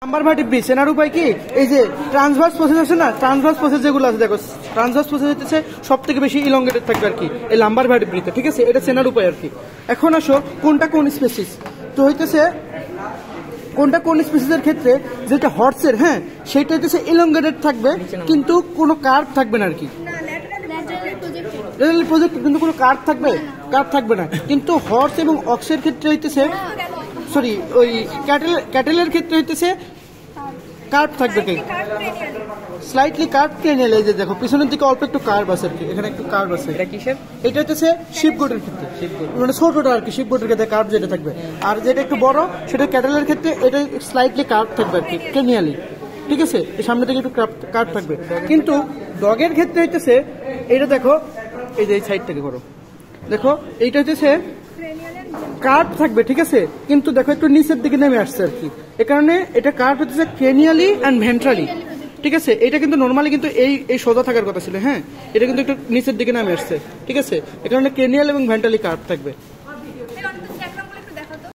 Lumber ভার্টিব্রি চেনার উপায় কি? এই যে ট্রান্সভার্স প্রসেস আছে না, ট্রান্সভার্স প্রসেস যেগুলো আছে দেখো, ট্রান্সভার্স প্রসেস হচ্ছে সব থেকে বেশি ইলংগেটেড থাকবে আর কি এই লাম্বার ভার্টিব্রিতে, ঠিক আছে? এটা চেনার উপায় আর কি। এখন আসো কোনটা কোন স্পেসিস, তো হইতেছে কোনটা কোন স্পেসিসের ক্ষেত্রে যেটা হর্সের, হ্যাঁ সেটা হচ্ছে ইলংগেটেড থাকবে কিন্তু কোনো কার্ভ থাকবে না আর কি। প্রজেক্ট কিন্তু কোনো কার্ভ থাকবে না, কিন্তু হর্স এবং অক্সের ক্ষেত্রে হইতেছে, সরি ওই ক্যাটেলের ক্ষেত্রে হইতেছে কার্ভ থাকবে, কি স্লাইটলি কার্ভ ক্রেনিয়াল। এই যে দেখো পিছনের দিকে অল্প একটু কার্ভ আছে আর কি, এখানে একটু কার্ভ আছে। এটা কিসের? এটা হচ্ছে শিপ গোটের ক্ষেত্রে, মানে ছোটটা আর কি, শিপ গোটের ক্ষেত্রে কার্ভ যেটা থাকবে, আর যেটা একটু বড় সেটা ক্যাটেলের ক্ষেত্রে এটা স্লাইটলি কার্ভ থাকবে আর কি ক্রেনিয়ালি, ঠিক আছে? সামনে থেকে একটু কার্ভ থাকবে। কিন্তু ডগের ক্ষেত্রে হইতেছে এটা দেখো, এই যে এই সাইড থেকে করো, দেখো এইটা হচ্ছে কার্ভ থাকবে, ঠিক আছে? কিন্তু দেখো একটু নিচের দিকে নেমে আসছে আর কি, এ কারণে এটা কার্ভ হচ্ছে ক্রেনিয়ালি অ্যান্ড ভেন্ট্রালি, ঠিক আছে? এটা কিন্তু নর্মালি কিন্তু এই সোজা থাকার কথা ছিল, হ্যাঁ এটা কিন্তু একটু নিচের দিকে নামে আসছে, ঠিক আছে? এ কারণে ক্রেনিয়াল এবং ভেন্ট্রালি কার্ভ থাকবে।